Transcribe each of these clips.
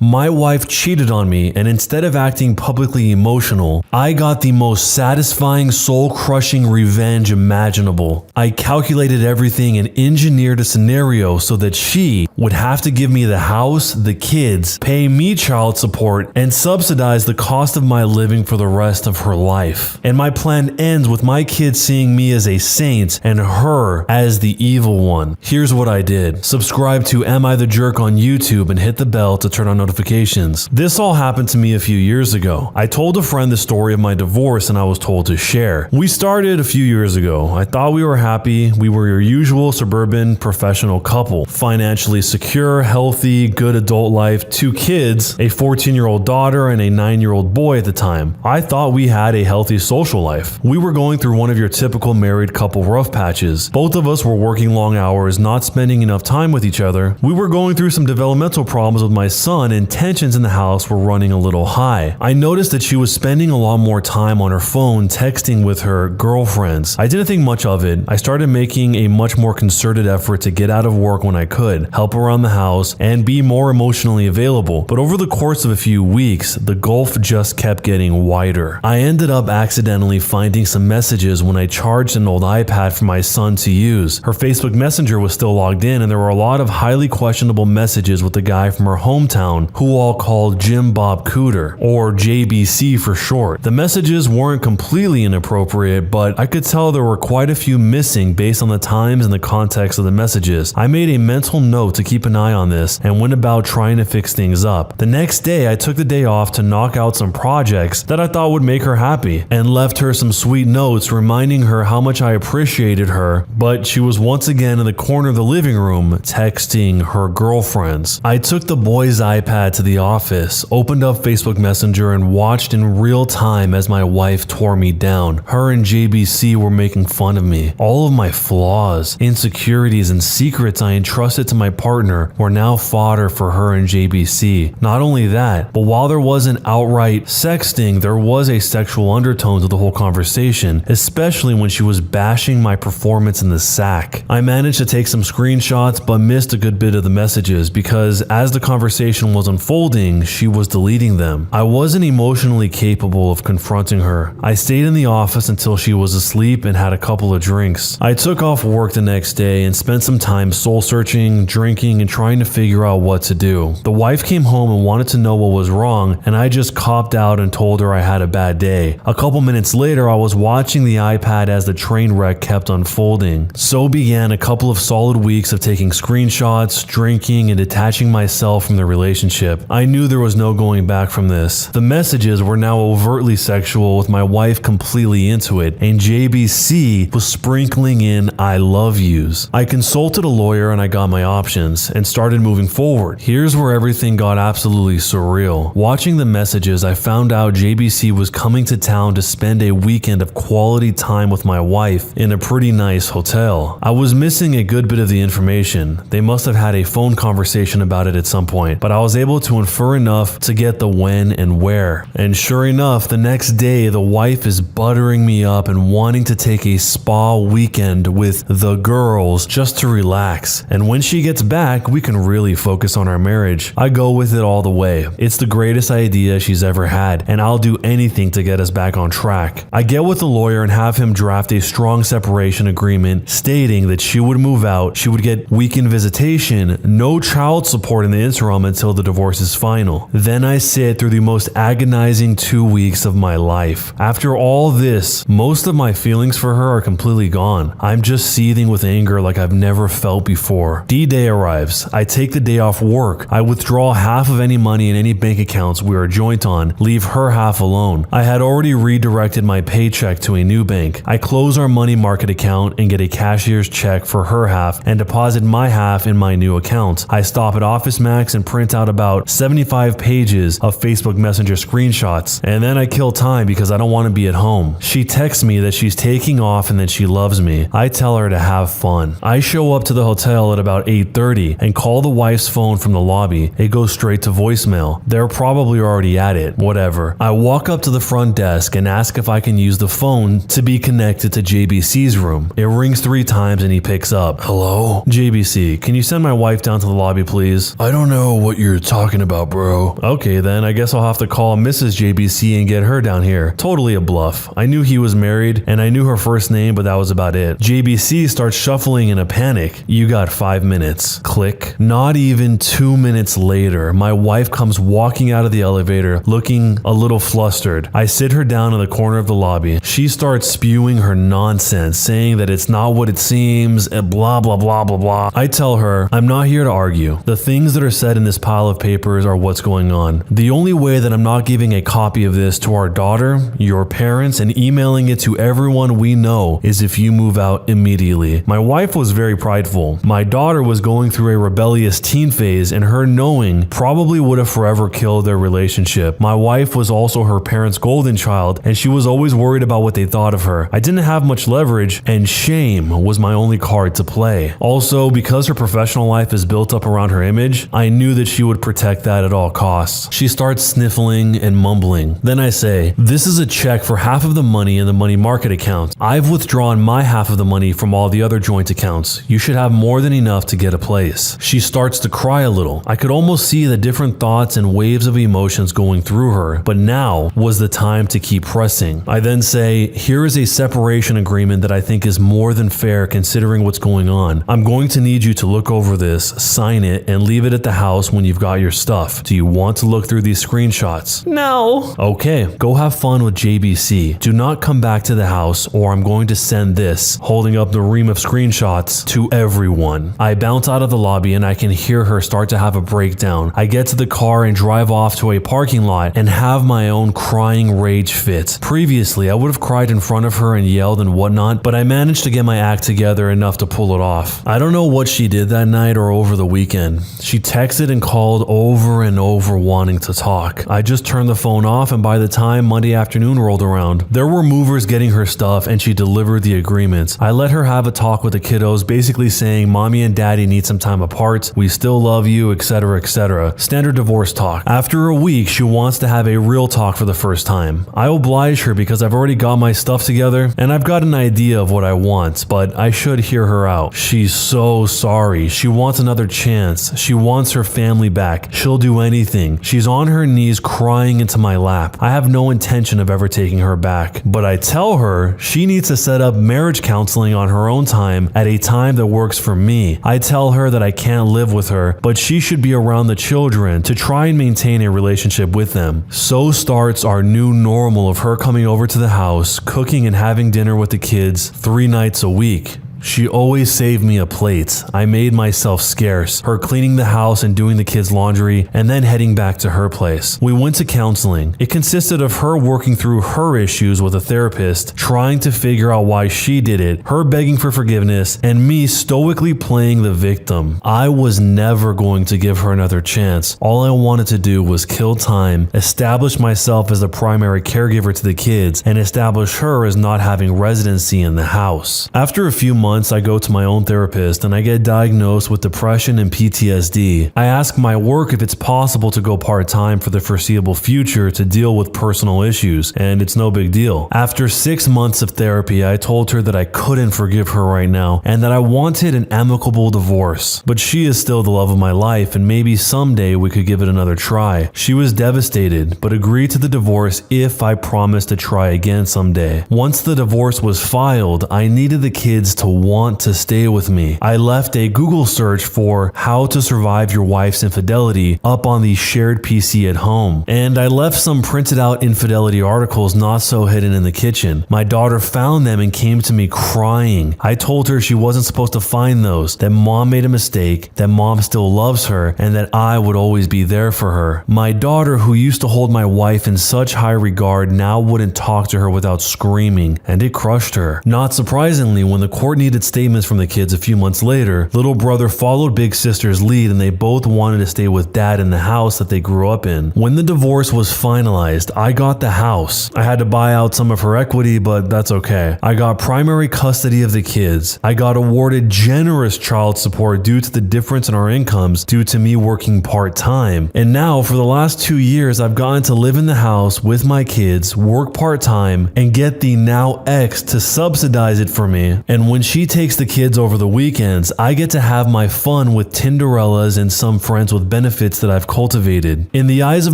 My wife cheated on me, and instead of acting publicly emotional, I got the most satisfying, soul-crushing revenge imaginable. I calculated everything and engineered a scenario so that she would have to give me the house, the kids, pay me child support, and subsidize the cost of my living for the rest of her life. And my plan ends with my kids seeing me as a saint and her as the evil one. Here's what I did. Subscribe to Am I the Jerk on YouTube and hit the bell to turn on notifications. This all happened to me a few years ago. I told a friend the story of my divorce and I was told to share. We started a few years ago. I thought we were happy. We were your usual suburban professional couple. Financially secure, healthy, good adult life, 2 kids, a 14-year-old daughter and a 9-year-old boy at the time. I thought we had a healthy social life. We were going through one of your typical married couple rough patches. Both of us were working long hours, not spending enough time with each other. We were going through some developmental problems with my son and tensions in the house were running a little high. I noticed that she was spending a lot more time on her phone texting with her girlfriends. I didn't think much of it. I started making a much more concerted effort to get out of work when I could, help around the house, and be more emotionally available. But over the course of a few weeks, the gulf just kept getting wider. I ended up accidentally finding some messages when I charged an old iPad for my son to use. Her Facebook Messenger was still logged in and there were a lot of highly questionable messages with the guy from her hometown who all called Jim Bob Cooter, or JBC for short. The messages weren't completely inappropriate, but I could tell there were quite a few missing based on the times and the context of the messages. I made a mental note to keep an eye on this and went about trying to fix things up. The next day, I took the day off to knock out some projects that I thought would make her happy and left her some sweet notes reminding her how much I appreciated her, but she was once again in the corner of the living room texting her girlfriends. I took the boy's iPad to the office, opened up Facebook Messenger and watched in real time as my wife tore me down. Her and JBC were making fun of me. All of my flaws, insecurities, and secrets I entrusted to my partner were now fodder for her and JBC. Not only that, but while there wasn't outright sexting, there was a sexual undertone to the whole conversation, especially when she was bashing my performance in the sack. I managed to take some screenshots but missed a good bit of the messages because as the conversation was unfolding, she was deleting them. I wasn't emotionally capable of confronting her. I stayed in the office until she was asleep and had a couple of drinks. I took off work the next day and spent some time soul searching, drinking, and trying to figure out what to do. The wife came home and wanted to know what was wrong, and I just copped out and told her I had a bad day. A couple minutes later, I was watching the iPad as the train wreck kept unfolding. So began a couple of solid weeks of taking screenshots, drinking, and detaching myself from the relationship. I knew there was no going back from this. The messages were now overtly sexual with my wife completely into it, and JBC was sprinkling in I love yous. I consulted a lawyer and I got my options and started moving forward. Here's where everything got absolutely surreal. Watching the messages, I found out JBC was coming to town to spend a weekend of quality time with my wife in a pretty nice hotel. I was missing a good bit of the information. They must have had a phone conversation about it at some point, but I was able to infer enough to get the when and where. And sure enough, the next day, the wife is buttering me up and wanting to take a spa weekend with the girls just to relax. And when she gets back, we can really focus on our marriage. I go with it all the way. It's the greatest idea she's ever had, and I'll do anything to get us back on track. I get with the lawyer and have him draft a strong separation agreement stating that she would move out, she would get weekend visitation, no child support in the interim until the divorce is final. Then I sit through the most agonizing 2 weeks of my life. After all this, most of my feelings for her are completely gone. I'm just seething with anger like I've never felt before. D-Day arrives. I take the day off work. I withdraw half of any money in any bank accounts we are joint on, leave her half alone. I had already redirected my paycheck to a new bank. I close our money market account and get a cashier's check for her half and deposit my half in my new account. I stop at Office Max and print out about 75 pages of Facebook Messenger screenshots, and then I kill time because I don't want to be at home. She texts me that she's taking off and that she loves me. I tell her to have fun. I show up to the hotel at about 8:30 and call the wife's phone from the lobby. It goes straight to voicemail. They're probably already at it. Whatever. I walk up to the front desk and ask if I can use the phone to be connected to JBC's room. It rings 3 times and he picks up. Hello? JBC, can you send my wife down to the lobby, please? I don't know what you're talking about, bro? Okay, then I guess I'll have to call Mrs. JBC and get her down here. Totally a bluff. I knew he was married and I knew her first name, but that was about it. JBC starts shuffling in a panic. You got 5 minutes. Click. Not even 2 minutes later, my wife comes walking out of the elevator looking a little flustered. I sit her down in the corner of the lobby. She starts spewing her nonsense, saying that it's not what it seems, and blah, blah, blah, blah, blah. I tell her, I'm not here to argue. The things that are said in this pile of papers are what's going on. The only way that I'm not giving a copy of this to our daughter, your parents, and emailing it to everyone we know is if you move out immediately. My wife was very prideful. My daughter was going through a rebellious teen phase, and her knowing probably would have forever killed their relationship. My wife was also her parents' golden child, and she was always worried about what they thought of her. I didn't have much leverage, and shame was my only card to play. Also, because her professional life is built up around her image, I knew that she would protect that at all costs. She starts sniffling and mumbling. Then I say, this is a check for half of the money in the money market account. I've withdrawn my half of the money from all the other joint accounts. You should have more than enough to get a place. She starts to cry a little. I could almost see the different thoughts and waves of emotions going through her, but now was the time to keep pressing. I then say, here is a separation agreement that I think is more than fair considering what's going on. I'm going to need you to look over this, sign it, and leave it at the house when you've got your stuff. Do you want to look through these screenshots? No. Okay, go have fun with JBC. Do not come back to the house or I'm going to send this, holding up the ream of screenshots, to everyone. I bounce out of the lobby and I can hear her start to have a breakdown. I get to the car and drive off to a parking lot and have my own crying rage fit. Previously, I would have cried in front of her and yelled and whatnot, but I managed to get my act together enough to pull it off. I don't know what she did that night or over the weekend. She texted and called over and over wanting to talk. I just turned the phone off, and by the time Monday afternoon rolled around, there were movers getting her stuff and she delivered the agreements. I let her have a talk with the kiddos, basically saying mommy and daddy need some time apart, we still love you, etc, etc. Standard divorce talk. After a week, she wants to have a real talk for the first time. I oblige her because I've already got my stuff together and I've got an idea of what I want, but I should hear her out. She's so sorry. She wants another chance. She wants her family back. She'll do anything. She's on her knees crying into my lap. I have no intention of ever taking her back, but I tell her she needs to set up marriage counseling on her own time at a time that works for me. I tell her that I can't live with her, but she should be around the children to try and maintain a relationship with them. So starts our new normal of her coming over to the house, cooking and having dinner with the kids 3 nights a week. She always saved me a plate. I made myself scarce, her cleaning the house and doing the kids' laundry, and then heading back to her place. We went to counseling. It consisted of her working through her issues with a therapist, trying to figure out why she did it, her begging for forgiveness, and me stoically playing the victim. I was never going to give her another chance. All I wanted to do was kill time, establish myself as the primary caregiver to the kids, and establish her as not having residency in the house. After a few months, I go to my own therapist and I get diagnosed with depression and PTSD. I ask my work if it's possible to go part-time for the foreseeable future to deal with personal issues, and it's no big deal. After 6 months of therapy, I told her that I couldn't forgive her right now and that I wanted an amicable divorce, but she is still the love of my life and maybe someday we could give it another try. She was devastated, but agreed to the divorce if I promised to try again someday. Once the divorce was filed, I needed the kids to want to stay with me. I left a Google search for how to survive your wife's infidelity up on the shared PC at home, and I left some printed out infidelity articles not so hidden in the kitchen. My daughter found them and came to me crying. I told her she wasn't supposed to find those, that mom made a mistake, that mom still loves her, and that I would always be there for her. My daughter, who used to hold my wife in such high regard, now wouldn't talk to her without screaming, and it crushed her. Not surprisingly, when the court needed statements from the kids a few months later, little brother followed big sister's lead and they both wanted to stay with dad in the house that they grew up in. When the divorce was finalized, I got the house. I had to buy out some of her equity, but that's okay. I got primary custody of the kids. I got awarded generous child support due to the difference in our incomes due to me working part-time. And now for the last 2 years, I've gotten to live in the house with my kids, work part-time, and get the now ex to subsidize it for me. And when she she takes the kids over the weekends, I get to have my fun with Tinderellas and some friends with benefits that I've cultivated. In the eyes of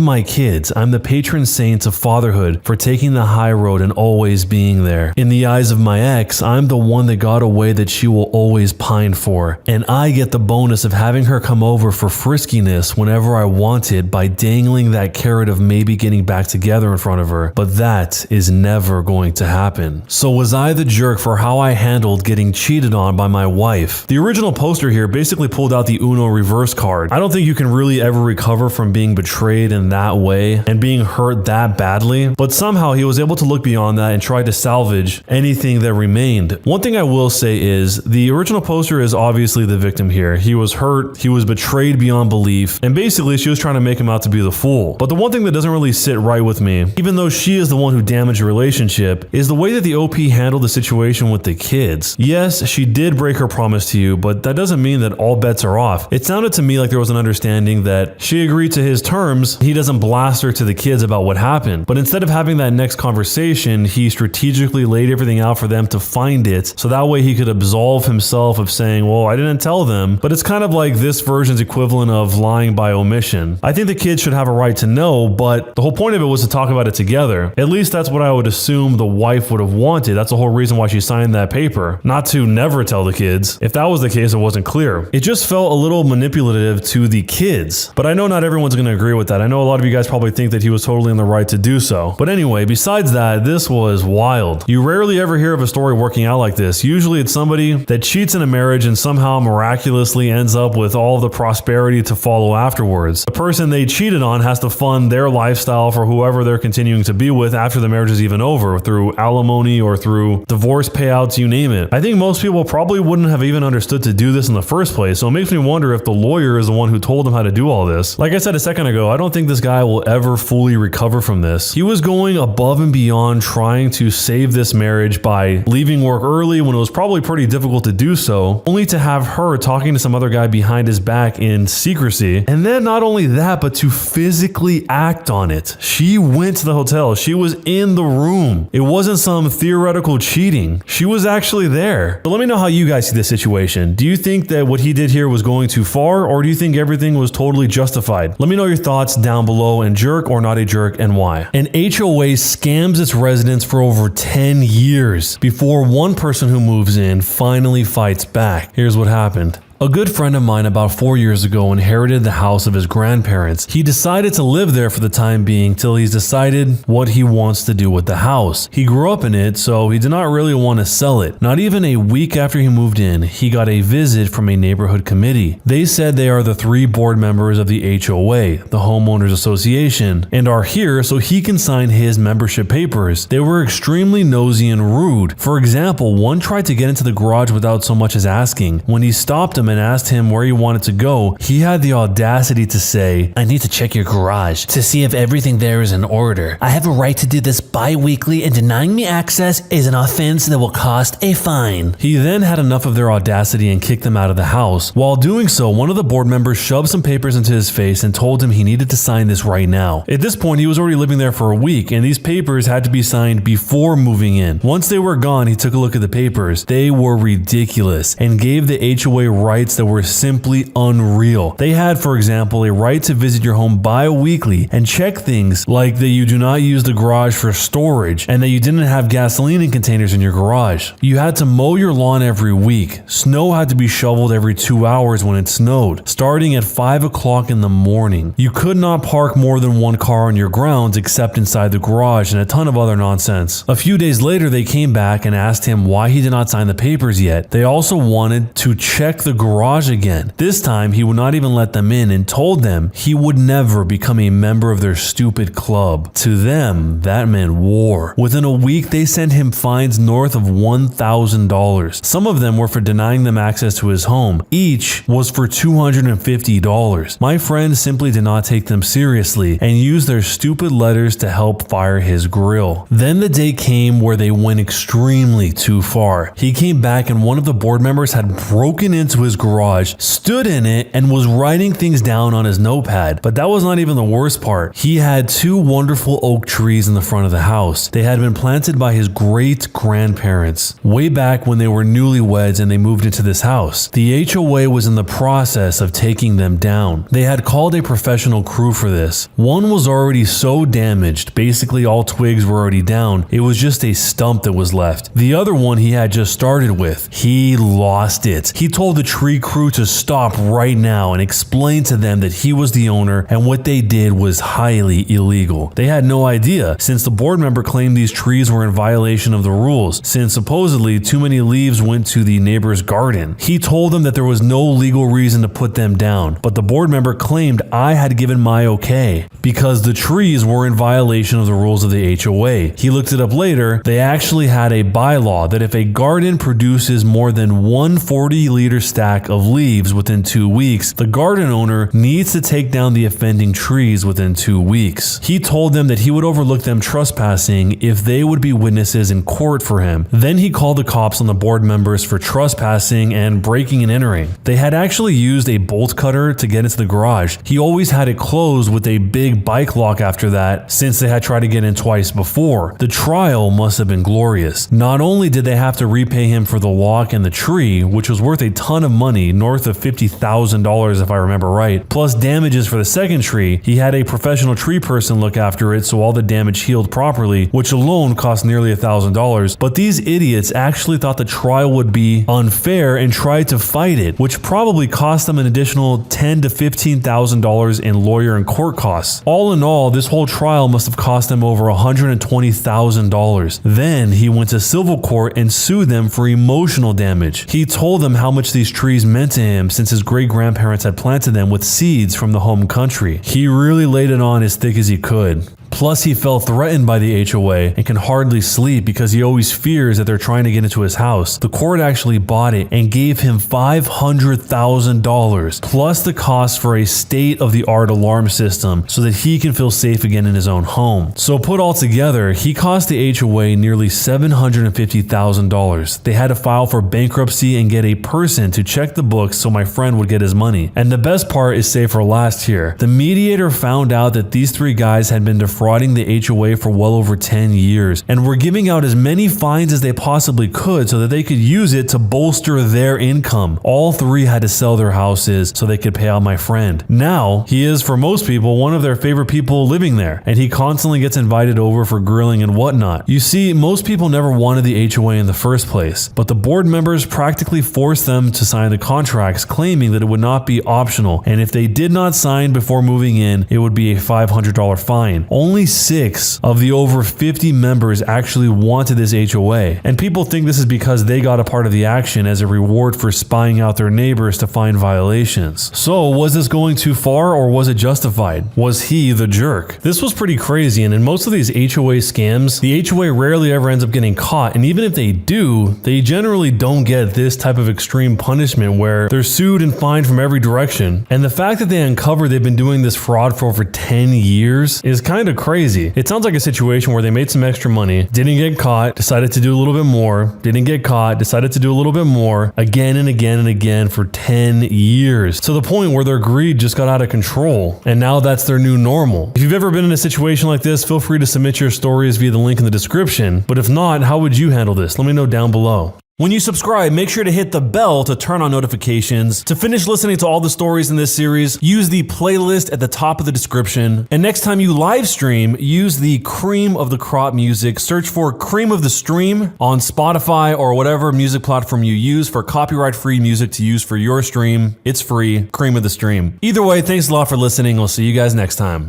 my kids, I'm the patron saint of fatherhood for taking the high road and always being there. In the eyes of my ex, I'm the one that got away that she will always pine for. And I get the bonus of having her come over for friskiness whenever I want it by dangling that carrot of maybe getting back together in front of her. But that is never going to happen. So was I the jerk for how I handled getting cheated on by my wife? The original poster here basically pulled out the Uno reverse card. I don't think you can really ever recover from being betrayed in that way and being hurt that badly, but somehow he was able to look beyond that and try to salvage anything that remained. One thing I will say is the original poster is obviously the victim here. He was hurt, he was betrayed beyond belief, and basically she was trying to make him out to be the fool. But the one thing that doesn't really sit right with me, even though she is the one who damaged the relationship, is the way that the OP handled the situation with the kids. Yes, she did break her promise to you, but that doesn't mean that all bets are off. It sounded to me like there was an understanding that she agreed to his terms, he doesn't blast her to the kids about what happened. But instead of having that next conversation, he strategically laid everything out for them to find it, so that way he could absolve himself of saying, well, I didn't tell them. But it's kind of like this version's equivalent of lying by omission. I think the kids should have a right to know, but the whole point of it was to talk about it together. At least that's what I would assume the wife would have wanted. That's the whole reason why she signed that paper. Not to never tell the kids. If that was the case, it wasn't clear. It just felt a little manipulative to the kids. But I know not everyone's going to agree with that. I know a lot of you guys probably think that he was totally in the right to do so. But anyway, besides that, this was wild. You rarely ever hear of a story working out like this. Usually it's somebody that cheats in a marriage and somehow miraculously ends up with all the prosperity to follow afterwards. The person they cheated on has to fund their lifestyle for whoever they're continuing to be with after the marriage is even over, through alimony or through divorce payouts, you name it. I think most people probably wouldn't have even understood to do this in the first place, so it makes me wonder if the lawyer is the one who told him how to do all this. Like I said a second ago, I don't think this guy will ever fully recover from this. He was going above and beyond trying to save this marriage by leaving work early when it was probably pretty difficult to do so, only to have her talking to some other guy behind his back in secrecy. And then not only that, but to physically act on it. She went to the hotel. She was in the room. It wasn't some theoretical cheating. She was actually there. But let me know how you guys see this situation. Do you think that what he did here was going too far, or do you think everything was totally justified? Let me know your thoughts down below, and jerk or not a jerk, and why. An HOA scams its residents for over 10 years before one person who moves in finally fights back. Here's what happened. A good friend of mine about 4 years ago inherited the house of his grandparents. He decided to live there for the time being till he's decided what he wants to do with the house. He grew up in it, so he did not really want to sell it. Not even a week after he moved in, he got a visit from a neighborhood committee. They said they are the 3 board members of the HOA, the Homeowners Association, and are here so he can sign his membership papers. They were extremely nosy and rude. For example, one tried to get into the garage without so much as asking. When he stopped him and asked him where he wanted to go, he had the audacity to say, "I need to check your garage to see if everything there is in order. I have a right to do this bi-weekly, and denying me access is an offense that will cost a fine." He then had enough of their audacity and kicked them out of the house. While doing so, one of the board members shoved some papers into his face and told him he needed to sign this right now. At this point, he was already living there for a week, and these papers had to be signed before moving in. Once they were gone, he took a look at the papers. They were ridiculous and gave the HOA rights that were simply unreal. They had, for example, a right to visit your home bi-weekly and check things like that you do not use the garage for storage and that you didn't have gasoline in containers in your garage. You had to mow your lawn every week. Snow had to be shoveled every 2 hours when it snowed, starting at 5 o'clock in the morning. You could not park more than 1 car on your grounds except inside the garage, and a ton of other nonsense. A few days later, they came back and asked him why he did not sign the papers yet. They also wanted to check the garage again. This time, he would not even let them in and told them he would never become a member of their stupid club. To them, that meant war. Within a week, they sent him fines north of $1,000. Some of them were for denying them access to his home. Each was for $250. My friend simply did not take them seriously and used their stupid letters to help fire his grill. Then the day came where they went extremely too far. He came back and one of the board members had broken into his his garage, stood in it, and was writing things down on his notepad. But that was not even the worst part. He had 2 wonderful oak trees in the front of the house. They had been planted by his great-grandparents way back when they were newlyweds and they moved into this house. The HOA was in the process of taking them down. They had called a professional crew for this. One was already so damaged, basically all twigs were already down, it was just a stump that was left. The other one he had just started with. He lost it. He told the tree crew to stop right now and explain to them that he was the owner and what they did was highly illegal. They had no idea, since the board member claimed these trees were in violation of the rules, since supposedly too many leaves went to the neighbor's garden. He told them that there was no legal reason to put them down, but the board member claimed I had given my okay because the trees were in violation of the rules of the HOA. He looked it up later. They actually had a bylaw that if a garden produces more than 1 40-liter stack of leaves within 2 weeks, the garden owner needs to take down the offending trees within 2 weeks. He told them that he would overlook them trespassing if they would be witnesses in court for him. Then he called the cops on the board members for trespassing and breaking and entering. They had actually used a bolt cutter to get into the garage. He always had it closed with a big bike lock after that, since they had tried to get in twice before. The trial must have been glorious. Not only did they have to repay him for the lock and the tree, which was worth a ton of money, north of $50,000 if I remember right, plus damages for the second tree, he had a professional tree person look after it so all the damage healed properly, which alone cost nearly $1,000. But these idiots actually thought the trial would be unfair and tried to fight it, which probably cost them an additional $10,000 to $15,000 in lawyer and court costs. All in all, this whole trial must have cost them over $120,000. Then he went to civil court and sued them for emotional damage. He told them how much these trees meant to him since his great-grandparents had planted them with seeds from the home country. He really laid it on as thick as he could. Plus, he felt threatened by the HOA and can hardly sleep because he always fears that they're trying to get into his house. The court actually bought it and gave him $500,000 plus the cost for a state-of-the-art alarm system so that he can feel safe again in his own home. So put all together, he cost the HOA nearly $750,000. They had to file for bankruptcy and get a person to check the books so my friend would get his money. And the best part is saved for last here. The mediator found out that these 3 guys had been defrauding the HOA for well over 10 years and were giving out as many fines as they possibly could so that they could use it to bolster their income. All 3 had to sell their houses so they could pay out my friend. Now, he is for most people one of their favorite people living there, and he constantly gets invited over for grilling and whatnot. You see, most people never wanted the HOA in the first place, but the board members practically forced them to sign the contracts, claiming that it would not be optional, and if they did not sign before moving in, it would be a $500 fine. Only 6 of the over 50 members actually wanted this HOA, and people think this is because they got a part of the action as a reward for spying out their neighbors to find violations. So was this going too far or was it justified? Was he the jerk? This was pretty crazy, and in most of these HOA scams, the HOA rarely ever ends up getting caught, and even if they do, they generally don't get this type of extreme punishment where they're sued and fined from every direction. And the fact that they uncovered they've been doing this fraud for over 10 years is kind of crazy. It sounds like a situation where they made some extra money, didn't get caught, decided to do a little bit more, didn't get caught, decided to do a little bit more, again and again and again for 10 years, to the point where their greed just got out of control, and now that's their new normal. If you've ever been in a situation like this, feel free to submit your stories via the link in the description, but if not, how would you handle this? Let me know down below. When you subscribe, make sure to hit the bell to turn on notifications. To finish listening to all the stories in this series, use the playlist at the top of the description. And next time you live stream, use the cream of the crop music. Search for Cream of the Stream on Spotify or whatever music platform you use for copyright-free music to use for your stream. It's free, Cream of the Stream. Either way, thanks a lot for listening. I'll see you guys next time.